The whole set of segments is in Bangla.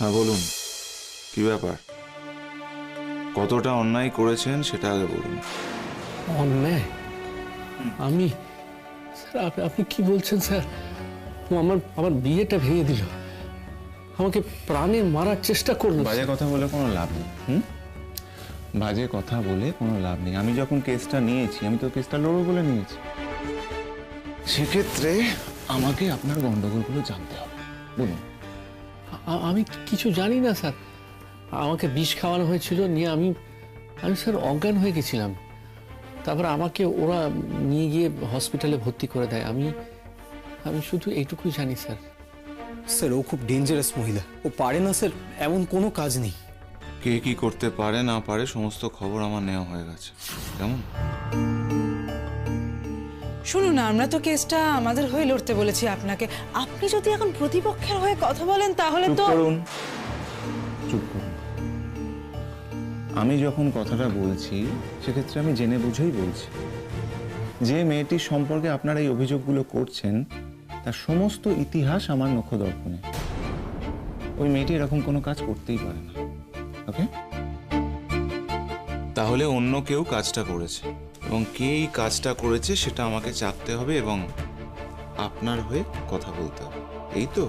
হ্যাঁ বলুন, কি ব্যাপার? কতটা অন্যায় করেছেন সেটা আগে বলুন। অন্যায়? আমি স্যার, আপনি কি বলছেন স্যার? ও আমার আমার বিয়েটা ভেঙে দিল, আমাকে প্রাণে মারার চেষ্টা করলো। বাজে কথা বলে কোনো লাভ নেই। বাজে কথা বলে কোনো লাভ নেই। আমি যখন কেসটা নিয়েছি, আমি তো কেসটা লড়বো বলে নিয়েছি। সেক্ষেত্রে আমাকে আপনার গন্ডগোলগুলো জানতে হবে। বলুন। আমি কিছু জানি না স্যার। আমাকে বিষ খাওয়ানো হয়েছিল, নিয়ে আমি স্যার অজ্ঞান হয়ে গেছিলাম। তারপর আমাকে ওরা নিয়ে গিয়ে হসপিটালে ভর্তি করে দেয়। আমি শুধু এইটুকুই জানি স্যার। স্যার, ও খুব ডেঞ্জারাস মহিলা, ও পারে না স্যার, এমন কোনো কাজ নেই। কে কি করতে পারে না পারে সমস্ত খবর আমার নেওয়া হয়ে গেছে। কেমন? শুনুন না, আমরা তো কেসটা আমাদের হয়ে লড়তে বলেছি আপনাকে। আপনি যদি এখন প্রতিপক্ষের হয়ে কথা বলেন তাহলে তো চুপ করুন। আমি যখন কথাটা বলছি সেক্ষেত্রে আমি জেনে বুঝেই বলছি। যে মেয়েটির সম্পর্কে আপনারা এই অভিযোগগুলো করছেন তার সমস্ত ইতিহাস আমার নখদর্পণে। ওই মেয়েটি এরকম কোনো কাজ করতেই পারে না। ওকে? তাহলে অন্য কেউ কাজটা করেছে, এবং কে এই কাজটা করেছে সেটা আমাকে চাপতে হবে এবং আপনার হয়ে কথা বলতে হবে। এই তো?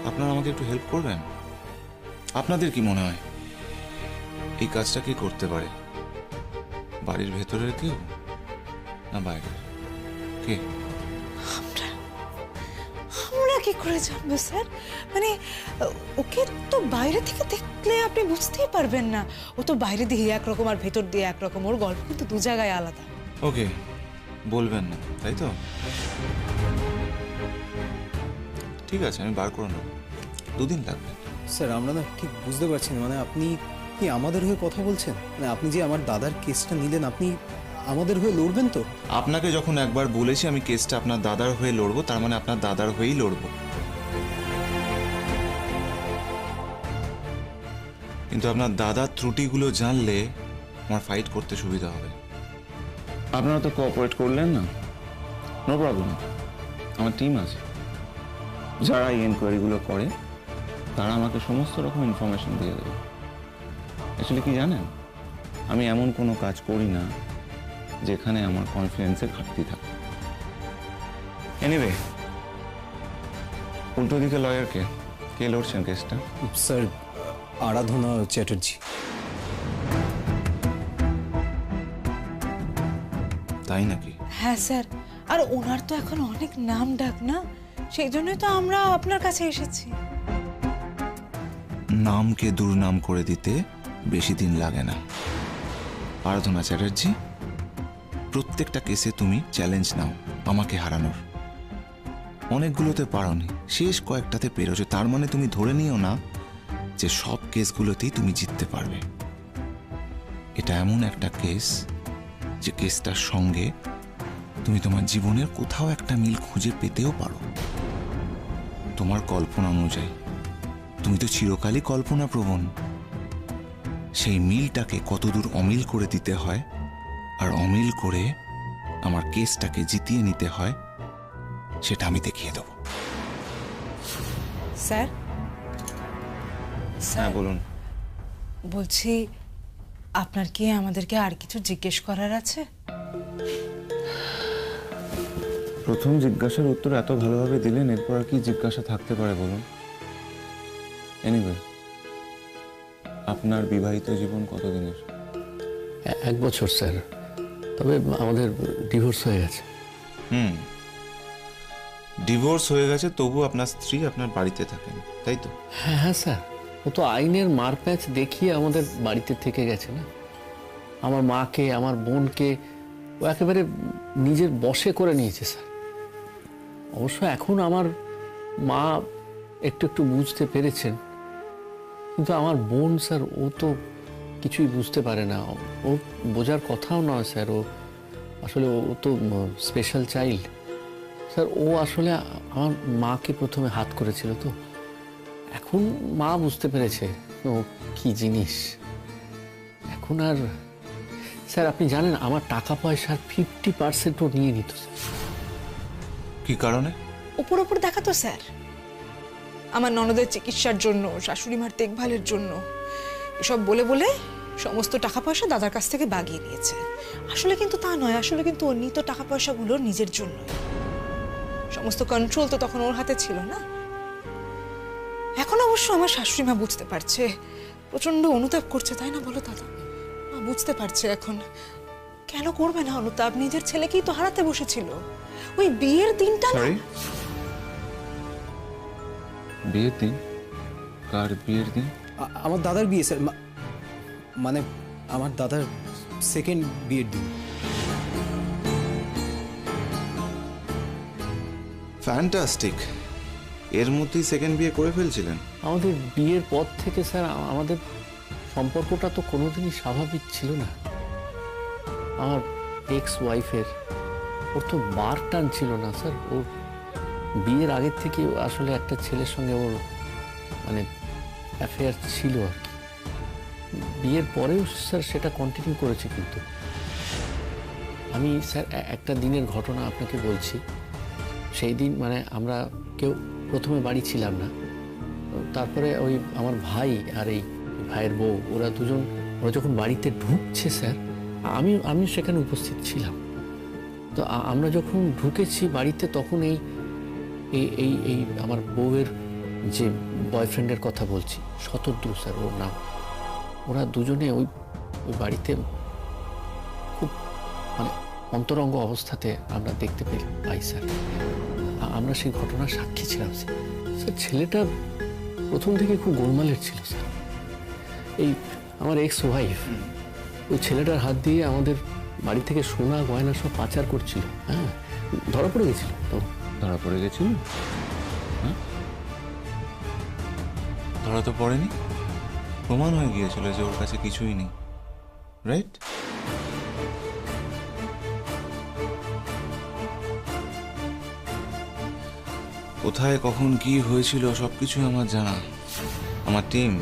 আপনারা আমাকে একটু হেল্প করবেন? আপনাদের কি মনে হয় এই কাজটা কি করতে পারে? বাড়ির ভেতরের কেউ না বাইরের? কে? আমরা কি করে জানবো স্যার? মানে ওকে তো বাইরে থেকে দেখলে আপনি বুঝতেই পারবেন না। ও তো বাইরে দিয়ে একরকম আর ভেতর দিয়ে একরকম। ওর গল্প কিন্তু দু জায়গায় আলাদা। ওকে, বলবেন না তাই তো? ঠিক আছে, আমি বার করে নেব। 2 দিন লাগবে। স্যার, আমরা না ঠিক বুঝতে পারছি না, মানে আপনি কি আমাদের হয়ে কথা বলছেন? মানে আপনি যে আমার দাদার কেসটা নিলেন, আপনি আমাদের হয়ে লড়বেন তো? আপনাকে যখন একবার বলেছি আমি কেসটা আপনার দাদার হয়ে লড়বো, তার মানে আপনার দাদার হয়েই লড়বো। কিন্তু আপনার দাদার ত্রুটিগুলো জানলে আমার ফাইট করতে সুবিধা হবে। আপনারা তো কোঅপারেট করলেন না, নো প্রবলেম। আমার টিম আছে, যারা এই এনকোয়ারিগুলো করে তারা আমাকে সমস্ত রকম ইনফরমেশন দিয়ে দেবে। অ্যাকচুয়ালি কি জানেন, আমি এমন কোনো কাজ করি না যেখানে আমার কনফিডেন্সের ঘাটতি থাকে। এনিওয়ে, উল্টো দিকে লয়ারকে কে লড়ছেন কেসটা? স্যার, আরাধনা চ্যাটার্জি। তাই নাকি? হ্যাঁ স্যার, আর ওনার তো এখন অনেক নাম ডাক না, সেই জন্যই তো আমরা আপনার কাছে এসেছি। নামকে দুর্নাম করে দিতে বেশি দিন লাগে না। আরাধনা চ্যাটার্জি, প্রত্যেকটা কেসে তুমি চ্যালেঞ্জ নাও আমাকে হারানোর। অনেকগুলোতে পারোনি, শেষ কয়েকটাতে পেরেছো। তার মানে তুমি ধরে নিও না যে সব কেসগুলোতেই তুমি জিততে পারবে। এটা এমন একটা কেস যে কেসটার সঙ্গে তুমি তোমার জীবনের কোথাও একটা মিল খুঁজে পেতেও পারো। তোমার কল্পনা অনুযায়ী, তুমি তো চিরকালই কল্পনা প্রবণ। সেই মিলটাকে কতদূর অমিল করে দিতে হয় আর অমিল করে আমার কেসটাকে জিতিয়ে নিতে হয় সেটা আমি দেখিয়ে দেব। স্যার, হ্যাঁ বলুন। বলছি, আপনার কি আমাদেরকে আর কিছু জিজ্ঞেস করার আছে? প্রথম জিজ্ঞাসার উত্তর এত ভালোভাবে দিলেন, এরপর আর কি জিজ্ঞাসা থাকতে পারে বলুন? এনিওয়ে, আপনার বিবাহিত জীবন কতদিনের? 1 বছর স্যার, তবে আমাদের ডিভোর্স হয়ে গেছে। ডিভোর্স হয়ে গেছে, তবু আপনার স্ত্রী আপনার বাড়িতে থাকেন, তাই তো? হ্যাঁ হ্যাঁ স্যার, ও তো আইনের মারপ্যাচ দেখিয়ে আমাদের বাড়িতে থেকে গেছে না। আমার মাকে, আমার বোনকে ও একেবারে নিজের বশে করে নিয়েছে স্যার। অবশ্য এখন আমার মা একটু একটু বুঝতে পেরেছেন, কিন্তু আমার বোন স্যার, ও তো কিছুই বুঝতে পারে না। ও বোঝার কথাও নয় স্যার। ও আসলে ও তো স্পেশাল চাইল্ড স্যার। ও আসলে আমার মাকে প্রথমে হাত করেছিল, তো এখন মা বুঝতে পেরেছে ও কি জিনিস। এখন আর স্যার, আপনি জানেন আমার টাকা পয়সার 50% ও নিয়ে নিত স্যার। কি কারণে? ওপর ওপর দেখাতো স্যার। আমার ননদের চিকিৎসার জন্য, শাশুড়ি মার দেখভালের জন্য এসব বলে বলে সমস্ত টাকা পয়সা দাদার কাছ থেকে বাগিয়ে নিয়েছে। আসলে কিন্তু তা নয়, আসলে কিন্তু ওর নিত টাকা পয়সাগুলো নিজের জন্য। সমস্ত কন্ট্রোল তো তখন ওর হাতে ছিল না। এখন অবশ্য আমার শাশুড়ি মা বুঝতে পারছে, প্রচন্ড অনুতাপ করছে, তাই না বলো দাদা? মা বুঝতে পারছে এখন। কেন করবে না অনুতাপ? নিজের ছেলেকেই তো হারাতে বসেছিল। ওই বিয়ের দিনটা না, সরি, বিয়ের দিন? কার বিয়ের দিন? আমার দাদার বিয়ে স্যার, মানে আমার দাদার সেকেন্ড বিয়ের দিন। ফ্যান্টাস্টিক। এর মধ্যেই সেকেন্ড বিয়ে করে ফেলছিলেন? আমাদের বিয়ের পর থেকে স্যার আমাদের সম্পর্কটা তো কোনোদিনই স্বাভাবিক ছিল না। আমার এক্স ওয়াইফের ওর তো বার টান ছিল না স্যার। ওর বিয়ের আগের থেকে আসলে একটা ছেলের সঙ্গে ওর মানে অ্যাফেয়ার ছিল আর কি। বিয়ের পরেও স্যার সেটা কন্টিনিউ করেছে। কিন্তু আমি স্যার একটা দিনের ঘটনা আপনাকে বলছি। সেই দিন মানে আমরা কেউ প্রথমে বাড়ি ছিলাম না। তারপরে ওই আমার ভাই আর এই ভাইয়ের বউ ওরা যখন বাড়িতে ঢুকছে স্যার, আমি সেখানে উপস্থিত ছিলাম। তো আমরা যখন ঢুকেছি বাড়িতে তখন এই এই এই আমার বউয়ের যে বয়ফ্রেন্ডের কথা বলছি, শতদ্রু স্যার ওর নাম, ওরা দুজনে ওই বাড়িতে খুব মানে অন্তরঙ্গ অবস্থাতে আমরা দেখতে পাই স্যার। আমরা সেই ঘটনার সাক্ষী ছিলাম স্যার। ছেলেটা প্রথম থেকে খুব গোলমালের ছিল স্যার। এই আমার এক্স ওয়াইফ ওই ছেলেটার হাত দিয়ে আমাদের বাড়ি থেকে সোনা গয়না সব পাচার করছিল। হ্যাঁ, ধরা পড়ে গেছিল। তো ধরা পড়ে গেছিল? ধরা তো পড়েনি, প্রমাণ হয়ে গিয়েছিল যে ওর কাছে কিছুই নেই, রাইট? কোথায় কখন কি হয়েছিল সবকিছু আমার জানা। আমার টিম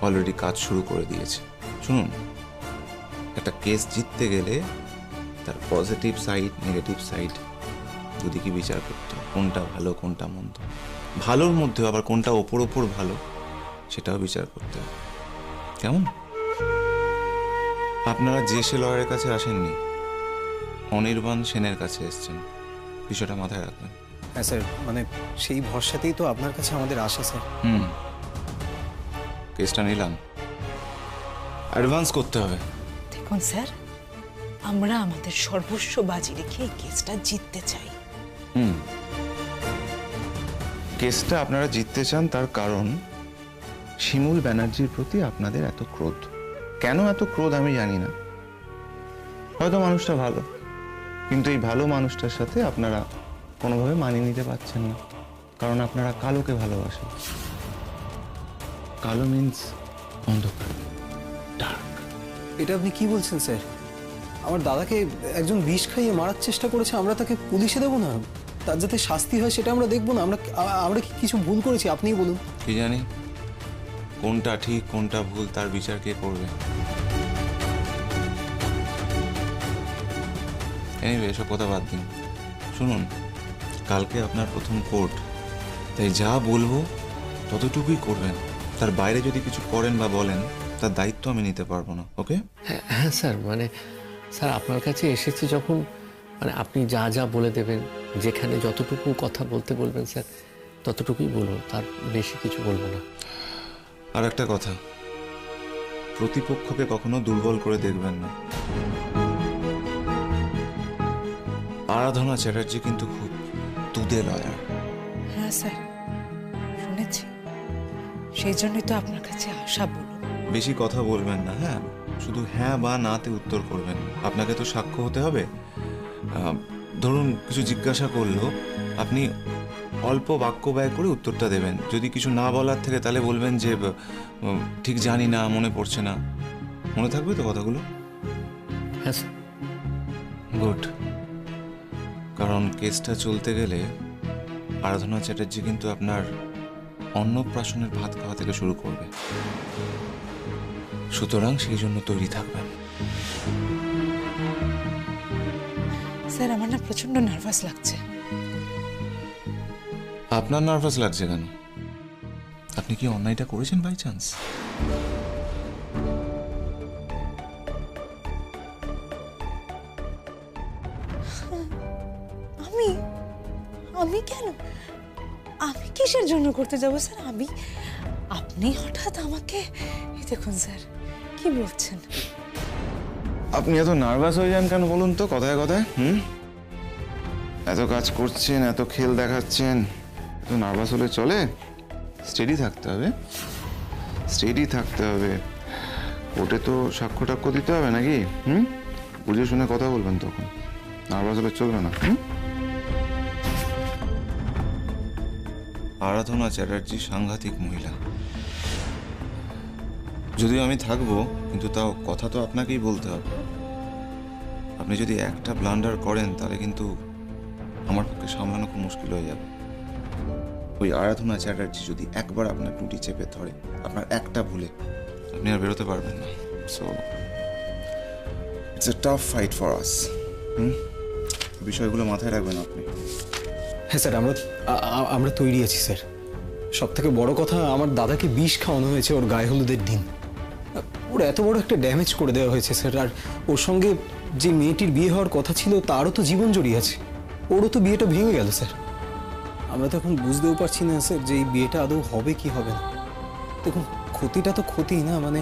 অলরেডি কাজ শুরু করে দিয়েছে। শুনুন, একটা কেস জিততে গেলে তার পজিটিভ সাইড, নেগেটিভ সাইড দুদিকে বিচার করতে হয়। কোনটা ভালো কোনটা মন্দ, ভালোর মধ্যে আবার কোনটা ওপর ওপর ভালো সেটাও বিচার করতে হয়। কেমন? আপনারা যে সে লয়ারের কাছে আসেননি, অনির্বাণ সেনের কাছে এসছেন। বিষয়টা মাথায় রাখবেন। হ্যাঁ স্যার, মানে সেই ভরসাতেই তো আপনার কাছে আমাদের আশা স্যার। কেসটা নিলাম, অ্যাডভান্স করতে হবে। দেখুন স্যার, আমরা আমাদের সর্বস্ব বাজি রেখে এই কেসটা জিততে চাই। কেসটা আপনারা জিততে চান, তার কারণ শিমুল ব্যানার্জির প্রতি আপনাদের এত ক্রোধ। কেন এত ক্রোধ আমি জানি না। হয়তো মানুষটা ভালো, কিন্তু এই ভালো মানুষটার সাথে আপনারা কোনোভাবে মানিয়ে নিতে পারছেন না, কারণ আপনারা কালোকে ভালোবাসেন। কালো মিন্স অন্ধকার, ডার্ক। এটা আপনি কি বলছেন স্যার? আমার দাদাকে একজন বিষ খাইয়ে মারার চেষ্টা করেছে, আমরা তাকে পুলিশে দেবো না? তার যাতে শাস্তি হয় সেটা আমরা দেখবো না? আমরা কি কিছু ভুল করেছি আপনিই বলুন। কি জানি কোনটা ঠিক কোনটা ভুল, তার বিচার কে করবে? এনিওয়ে, এসব কথা বাদ দিন। শুনুন, কালকে আপনার প্রথম কোর্ট, তাই যা বলবো ততটুকুই করবেন। তার বাইরে যদি কিছু করেন বা বলেন, তার দায়িত্ব আমি নিতে পারবো না। ওকে? হ্যাঁ স্যার, মানে স্যার আপনার কাছে এসেছি যখন, মানে আপনি যা যা বলে দেবেন, যেখানে যতটুকু কথা বলতে বলবেন স্যার ততটুকুই বলবো, তার বেশি কিছু বলবো না। আর একটা কথা, প্রতিপক্ষকে কখনো দুর্বল করে দেখবেন না। আরাধনা চ্যাটার্জি কিন্তু খুব দুধে লয়ার। হ্যাঁ স্যার, শুনেছি, সেই জন্যই তো আপনার কাছে আশা বলুন। বেশি কথা বলবেন না, হ্যাঁ? শুধু হ্যাঁ বা নাতে উত্তর করবেন। আপনাকে তো সাক্ষ্য হতে হবে। ধরুন কিছু জিজ্ঞাসা করলো, আপনি অল্প বাক্য ব্যয় করে উত্তরটা দেবেন। যদি কিছু না বলার থেকে তাহলে বলবেন যে ঠিক জানি না, মনে পড়ছে না। মনে থাকবে তো কথাগুলো? হ্যাঁ স্যার। গুড। কারণ কেসটা চলতে গেলে আরাধনা চ্যাটার্জি কিন্তু আপনার অন্নপ্রাশনের ভাত খাওয়া থেকে শুরু করবে, সুতরাং সেই জন্য তৈরি থাকবেন। স্যার, আমার না প্রচন্ড নার্ভাস লাগছে। আপনার নার্ভাস লাগছে কেন? আপনি কি অন্যায়টা করেছেন বাই চান্স? আমি আমি কেন? আমি কিসের জন্য করতে যাব স্যার? আপনি হঠাৎ আমাকে, এই দেখুন স্যার কি বলছেন। আপনি এত নার্ভাস হয়ে যান কেন বলুন তো, কথায় কথায়? এত কাজ করছেন, এত খেল দেখাচ্ছেন, এত নার্ভাস হলে চলে? স্টেডি থাকতে হবে, স্টেডি থাকতে হবে। কোর্টে তো সাক্ষ্য টাক্ষ্য দিতে হবে নাকি? বুঝে শুনে কথা বলবেন তখন, নার্ভাস হলে চলবে না। আরাধনা চ্যাটার্জি সাংঘাতিক মহিলা। যদিও আমি থাকবো, কিন্তু তাও কথা তো আপনাকেই বলতে হবে। আপনি যদি একটা ব্লান্ডার করেন তাহলে কিন্তু আমার পক্ষে সামলানো খুব মুশকিল হয়ে যাবে। ওই আরাধনা চ্যাটার্জি যদি একবার আপনার টুটি চেপে ধরে, আপনার একটা ভুলে আপনি আর বেরোতে পারবেন না। So it's a tough fight for us. বিষয়গুলো মাথায় রাখবেন আপনি। হ্যাঁ স্যার, আমরা তৈরি আছি স্যার। সব থেকে বড় কথা, আমার দাদাকে বিষ খাওয়ানো হয়েছে ওর গায়ে হলুদের দিন। ওর এত বড় একটা ড্যামেজ করে দেওয়া হয়েছে স্যার। আর ওর সঙ্গে যে মেয়েটির বিয়ে হওয়ার কথা ছিল তারও তো জীবন জড়িয়ে আছে। ওরও তো বিয়েটা ভেঙে গেল স্যার। আমরা তো এখন বুঝতেও পারছি না স্যার যে এই বিয়েটা আদৌ হবে কি হবে না। দেখুন, ক্ষতিটা তো ক্ষতি না, মানে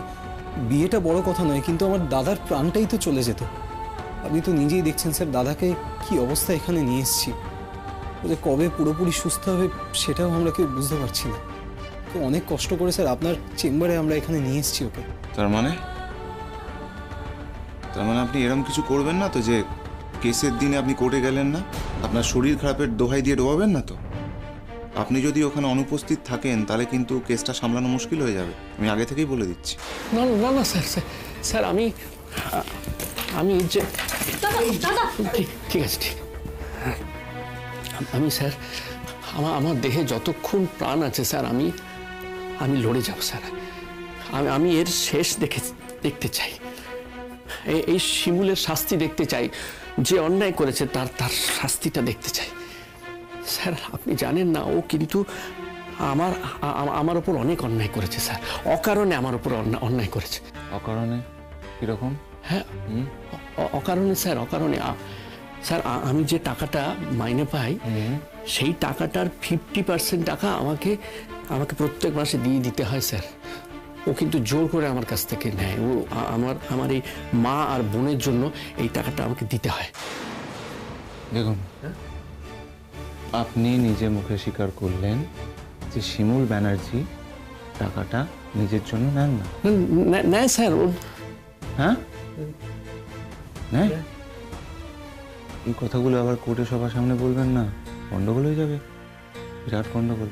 বিয়েটা বড় কথা নয়, কিন্তু আমার দাদার প্রাণটাই তো চলে যেত। আপনি তো নিজেই দেখছেন স্যার দাদাকে কি অবস্থা এখানে নিয়ে এসেছি। ও যে কবে পুরোপুরি সুস্থ হবে সেটাও আমরা কেউ বুঝতে পারছি না। তো অনেক কষ্ট করে স্যার আপনার চেম্বারে আমরা এখানে নিয়ে এসেছি ওকে। তার মানে আপনি এরকম কিছু করবেন না তো যে কেসের দিনে আপনি কোর্টে গেলেন না? আপনার শরীর খারাপের দোহাই দিয়ে ডোবাবেন না তো? আপনি যদি ওখানে অনুপস্থিত থাকেন তাহলে কিন্তু কেসটা সামলানো মুশকিল হয়ে যাবে, আমি আগে থেকেই বলে দিচ্ছি। না না না স্যার, স্যার আমি যে ঠিক আছে, ঠিক। আমি স্যার, আমার দেহে যতক্ষণ প্রাণ আছে স্যার আমি লড়ে যাব স্যার। আমি এর শেষ দেখতে চাই। এই শিমুলের শাস্তি দেখতে চাই। যে অন্যায় করেছে তার শাস্তিটা দেখতে চাই স্যার। আপনি জানেন না, ও কিন্তু আমার ওপর অনেক অন্যায় করেছে স্যার। অকারণে আমার ওপর অন্যায় করেছে। অকারণে কিরকম? হ্যাঁ, অকারণে স্যার, অকারণে। স্যার, আমি যে টাকাটা মাইনে পাই সেই টাকাটার 50% টাকা আমাকে প্রত্যেক মাসে দিয়ে দিতে হয় স্যার। ও কিন্তু জোর করে আমার কাছ থেকে নেয়। ও আমার এই মা আর বোনের জন্য এই টাকাটা আমাকে দিতে হয়। দেখুন, আপনি নিজে মুখে স্বীকার করলেন যে শিমুল ব্যানার্জি টাকাটা নিজের জন্য নেন না। নেয় স্যার। হ্যাঁ, নেয়। এই কথাগুলো আবার কোর্টে সবার সামনে বলবেন না, গন্ডগোল হয়ে যাবে, বিরাট গন্ডগোল।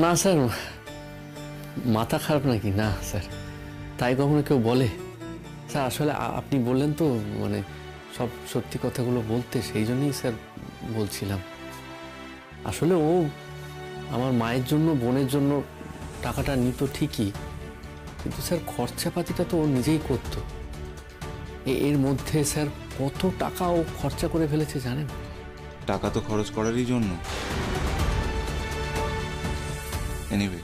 না স্যার, মাথা খারাপ নাকি? না স্যার, তাই কখনো কেউ বলে? স্যার আসলে আপনি বললেন তো, মানে সব সত্যি কথাগুলো বলতে, সেই জন্যই স্যার বলছিলাম। আসলে ও আমার মায়ের জন্য, বোনের জন্য টাকাটা নিত ঠিকই, কিন্তু স্যার খরচাপাতিটা তো ও নিজেই করতো। এর মধ্যে স্যার কত টাকা ও খরচা করে ফেলেছে জানেন? টাকা তো খরচ করারই জন্য। এনিওয়ে,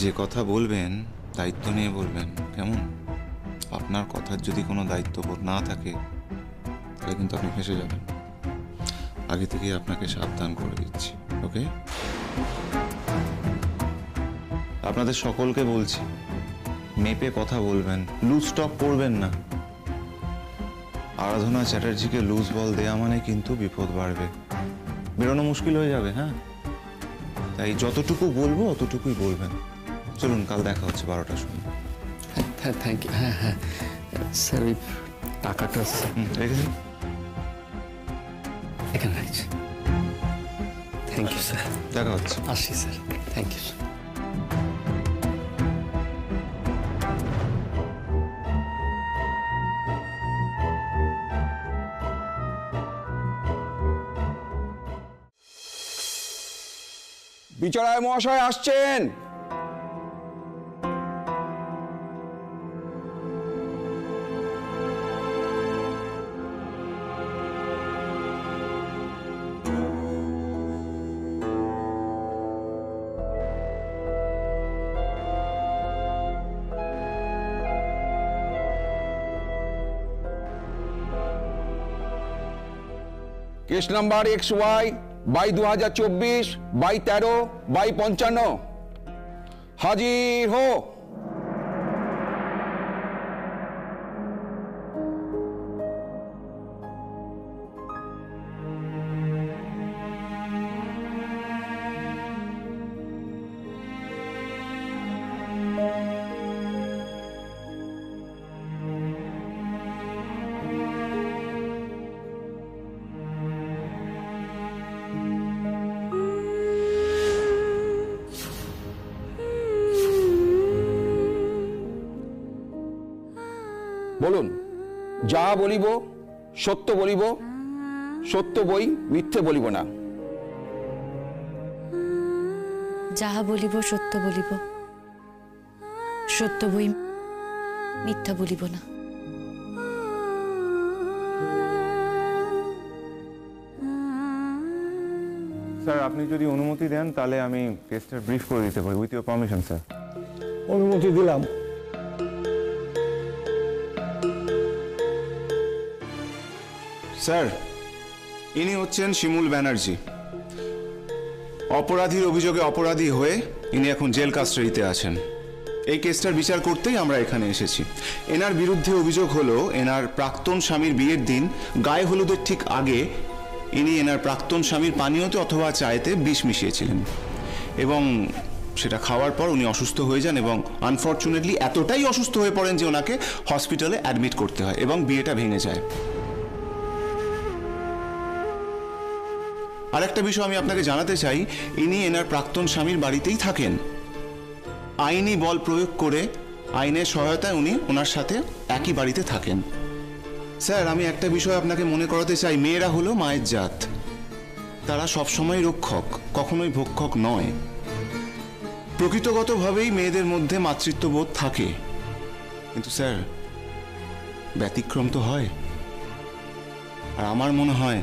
যে কথা বলবেন দায়িত্ব নিয়ে বলবেন, কেমন? আপনার কথার যদি কোনো দায়িত্ববোধ না থাকে তাহলে কিন্তু আপনি ফেঁসে যাবেন। আগে থেকেই আপনাকে সাবধান করে দিচ্ছি, ওকে? আপনাদের সকলকে বলছি, মেপে কথা বলবেন, লুজ স্টক করবেন না। আরাধনা চ্যাটার্জিকে লুজ বল দেয়া মানে কিন্তু বিপদ বাড়বে, বেরোনো মুশকিল হয়ে যাবে। হ্যাঁ, তাই যতটুকু বলবো অতটুকুই বলবেন। চলুন, কাল দেখা হচ্ছে 12টার সময়। হ্যাঁ, থ্যাংক ইউ। হ্যাঁ হ্যাঁ স্যার, ওই টাকাটা রেখে দিন। এখানে রাখছি। Thank you sir. দেখা হচ্ছে। আসি স্যার, থ্যাংক ইউ স্যার। বিচারক মহাশয় আসছেন। केस नंबर XY/2024/13/55 हाजिर हो। বলুন, যা বলিব সত্য বলিব, সত্য বই মিথ্যে বলিব না। যাহা বলিব সত্য বলিব, সত্য বই মিথ্যা বলিব না। স্যার আপনি যদি অনুমতি দেন তাহলে আমি কেসটা ব্রিফ করে দিতে পারি উইথ ইউর পারমিশন স্যার। অনুমতি দিলাম। স্যার, ইনি হচ্ছেন শিমুল ব্যানার্জি। অপরাধীর অভিযোগে অপরাধী হয়ে ইনি এখন জেল কাস্টাডিতে আছেন। এই কেসটার বিচার করতেই আমরা এখানে এসেছি। এনার বিরুদ্ধে অভিযোগ হলো এনার প্রাক্তন স্বামীর বিয়ের দিন গায়ে হলুদের ঠিক আগে ইনি এনার প্রাক্তন স্বামীর পানীয়তে অথবা চায়েতে বিষ মিশিয়েছিলেন এবং সেটা খাওয়ার পর উনি অসুস্থ হয়ে যান এবং আনফর্চুনেটলি এতটাই অসুস্থ হয়ে পড়েন যে ওনাকে হসপিটালে অ্যাডমিট করতে হয় এবং বিয়েটা ভেঙে যায়। আর একটা বিষয় আমি আপনাকে জানাতে চাই, ইনি এনার প্রাক্তন স্বামীর বাড়িতেই থাকেন। আইনি বল প্রয়োগ করে আইনের সহায়তায় উনি ওনার সাথে একই বাড়িতে থাকেন। স্যার, আমি একটা বিষয় আপনাকে মনে করাতে চাই, মেয়েরা হলো মায়ের জাত। তারা সবসময় রক্ষক, কখনোই ভক্ষক নয়। প্রকৃতগতভাবেই মেয়েদের মধ্যে মাতৃত্ববোধ থাকে, কিন্তু স্যার ব্যতিক্রম তো হয়। আর আমার মনে হয়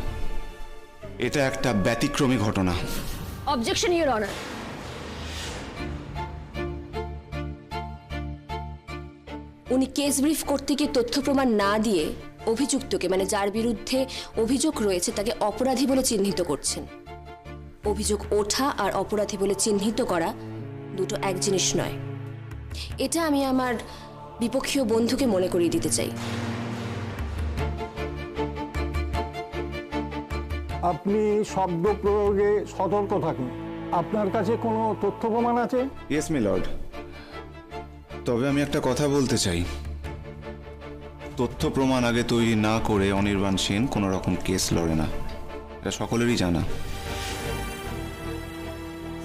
এটা একটা ব্যতিক্রমী ঘটনা। Objection your honour. উনি কেস ব্রিফ করতে গিয়ে তথ্য প্রমাণ না দিয়ে অভিযুক্তকে, মানে যার বিরুদ্ধে অভিযোগ রয়েছে, তাকে অপরাধী বলে চিহ্নিত করছেন। অভিযোগ ওঠা আর অপরাধী বলে চিহ্নিত করা দুটো এক জিনিস নয়। এটা আমি আমার বিপক্ষীয় বন্ধুকে মনে করিয়ে দিতে চাই। আপনি শব্দ প্রয়োগে সতর্ক থাকুন। আপনার কাছে কোনো তথ্য প্রমাণ আছে? Yes me Lord. তবে আমি একটা কথা বলতে চাই, তথ্য প্রমাণ আগে তৈরি না করে অনির্বাণ সেন কোনো রকম কেস লড়ে না, এটা সকলেরই জানা।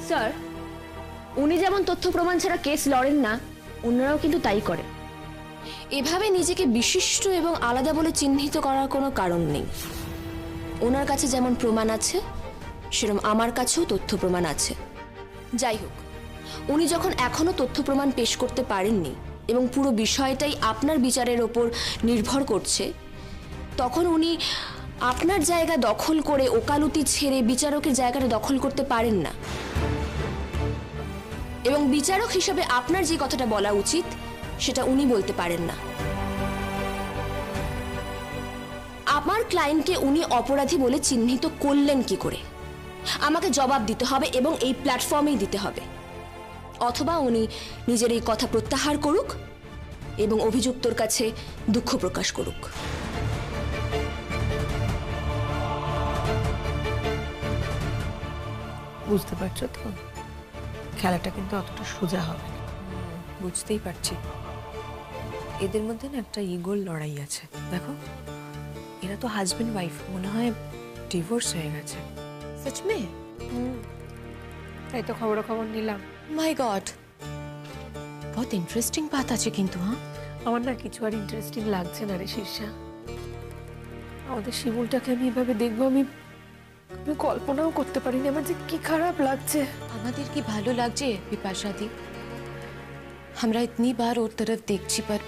স্যার, উনি যেমন তথ্য প্রমাণ ছাড়া কেস লড়েন না, অন্যরাও কিন্তু তাই করে। এভাবে নিজেকে বিশিষ্ট এবং আলাদা বলে চিহ্নিত করার কোনো কারণ নেই। ওনার কাছে যেমন প্রমাণ আছে, সেরকম আমার কাছেও তথ্য প্রমাণ আছে। যাই হোক, উনি যখন এখনো তথ্য প্রমাণ পেশ করতে পারেননি এবং পুরো বিষয়টাই আপনার বিচারের ওপর নির্ভর করছে, তখন উনি আপনার জায়গা দখল করে ওকালতি ছেড়ে বিচারকের জায়গাটা দখল করতে পারেন না। এবং বিচারক হিসেবে আপনার যে কথাটা বলা উচিত সেটা উনি বলতে পারেন না। আমার ক্লায়েন্টকে উনি অপরাধী বলে চিহ্নিত করলেন কি করে? আমাকে জবাব দিতে হবে এবং এই প্ল্যাটফর্মেই দিতে হবে। অথবা উনি নিজের এই কথা প্রত্যাহার করুক এবং অভিযুক্তর কাছে দুঃখ প্রকাশ করুক। বুঝতে পারছো তো, খেলাটা কিন্তু অতটা সোজা হবে না। বুঝতেই পারছি, এদের মধ্যে না একটা ইগোর লড়াই আছে। দেখো, এরা তো হাজবেন্ড ওয়াইফ, মনে হয় ডিভোর্স হয়ে গেছে। সচ মে? তাই তো খবর নিলাম। মাই গড, বহুত ইন্টারেস্টিং বাত আছে কিন্তু। হ্যাঁ, আমার না কিছু আর ইন্টারেস্টিং লাগছে না রে শীর্ষা। আমাদের শিমুলটাকে আমি এভাবে দেখবো, আমি কল্পনাও করতে পারিনি। আমার যে কি খারাপ লাগছে। আমাদের কি ভালো লাগছে বিপাশা দি? আমরা इतनी बार ওর तरफ দেখছি, पर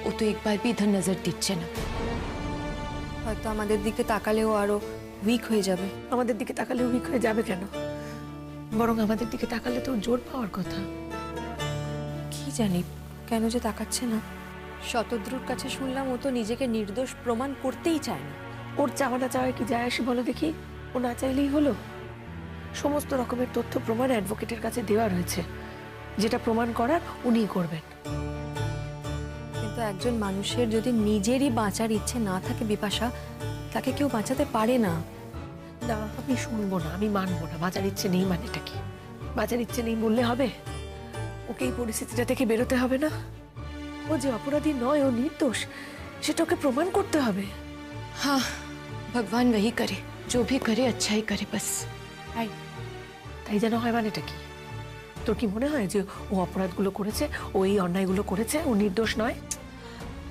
ও তো একবার भी इधर नजर দিচ্ছে না। হয়তো আমাদের দিকে তাকালেও আরো উইক হয়ে যাবে। আমাদের দিকে তাকালে উইক হয়ে যাবে কেন? বরং আমাদের দিকে তাকালে তো জোর পাওয়ার কথা। কি জানি কেন যে তাকাচ্ছে না। শতদ্রুর কাছে শুনলাম ও তো নিজেকে নির্দোষ প্রমাণ করতেই চায় না। ওর চাওয়াটা চাওয়ায় কি যায় আসে বলো দেখি? ও না চাইলেই হলো? সমস্ত রকমের তথ্য প্রমাণ অ্যাডভোকেটের কাছে দেওয়া রয়েছে, যেটা প্রমাণ করার উনিই করবেন। কিন্তু একজন মানুষের যদি নিজেরই বাঁচার ইচ্ছে না থাকে বিপাশা, তাকে কেউ বাঁচাতে পারে না। না, আমি শুনবো না, আমি মানবো না। বাঁচার ইচ্ছে নেই মানেটা কি? বাঁচার ইচ্ছে নেই বললে হবে? ওকে এই পরিস্থিতিটা থেকে বেরোতে হবে না? ও যে অপরাধী নয়, ও নির্দোষ, সেটা ওকে প্রমাণ করতে হবে। हाँ भगवान वही करे, जो भी करे अच्छा ही करे बस। তাই যেন হয় মানেটা কি? তোর কি মনে হয় যে ও অপরাধগুলো করেছে, ও এই অন্যায়গুলো করেছে, ও নির্দোষ নয়?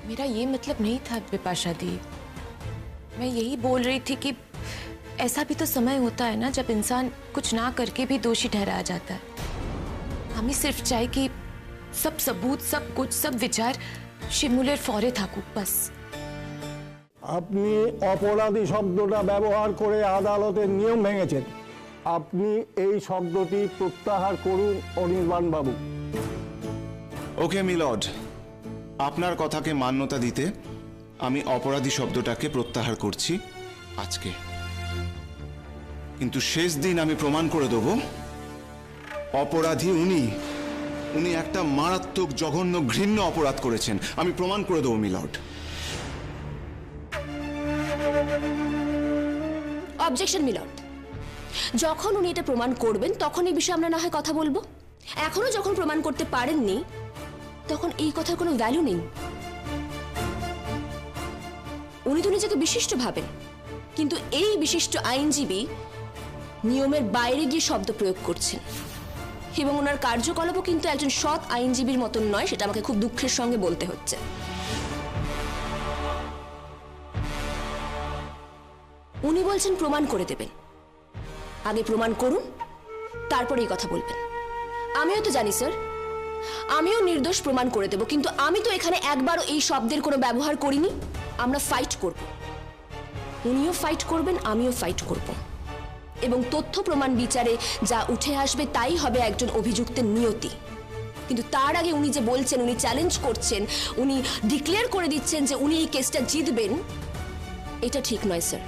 मेरा ये मतलब नहीं था विपाशा दी। मैं यही बोल रही थी कि ऐसा भी तो समय होता है ना जब इंसान कुछ ना करके भी दोषी ठहराया जाता है। हमें सिर्फ चाहिए कि सब सबूत, सब कुछ, सब विचार शिमुलेर फौरे थाकुक बस। আপনি অপরাধী শব্দটা ব্যবহার করে আদালতের নিয়ম ভেঙেছেন। আপনি এই শব্দটি প্রত্যাহার করুন অনির্বাণ বাবু। ওকে মিলর্ড, আপনার কথাকে মান্যতা দিতে আমি অপরাধী শব্দটাকে প্রত্যাহার করছি আজকে। কিন্তু শেষ দিন আমি প্রমাণ করে দেব অপরাধী উনি একটা মারাত্মক জঘন্য ঘৃণ্য অপরাধ করেছেন। আমি প্রমাণ করে দেবো মিলর্ড। অবজেকশন মিলর্ড, যখন উনি এটা প্রমাণ করবেন তখন এই বিষয়ে আমরা না হয় কথা বলবো। এখনো যখন প্রমাণ করতে পারেননি তখন এই কথার কোনো ভ্যালু নেই। উনি তো নিজেকে বিশিষ্ট ভাবেন, কিন্তু এই বিশিষ্ট আইনজীবী নিয়মের বাইরে গিয়ে শব্দ প্রয়োগ করছেন এবং ওনার কার্যকলাপও কিন্তু একজন সৎ আইনজীবীর মতন নয়, সেটা আমাকে খুব দুঃখের সঙ্গে বলতে হচ্ছে। উনি বলছেন প্রমাণ করে দেবেন, আগে প্রমাণ করুন তারপরে এই কথা বলবেন। আমিও তো জানি স্যার, আমিও নির্দোষ প্রমাণ করে দেব, কিন্তু আমি তো এখানে একবারও এই শব্দের কোনো ব্যবহার করিনি। আমরা ফাইট করব, উনিও ফাইট করবেন, আমিও ফাইট করব, এবং তথ্য প্রমাণ বিচারে যা উঠে আসবে তাই হবে একজন অভিযুক্তের নিয়তি। কিন্তু তার আগে উনি যে বলছেন, উনি চ্যালেঞ্জ করছেন, উনি ডিক্লেয়ার করে দিচ্ছেন যে উনি এই কেসটা জিতবেন, এটা ঠিক নয় স্যার।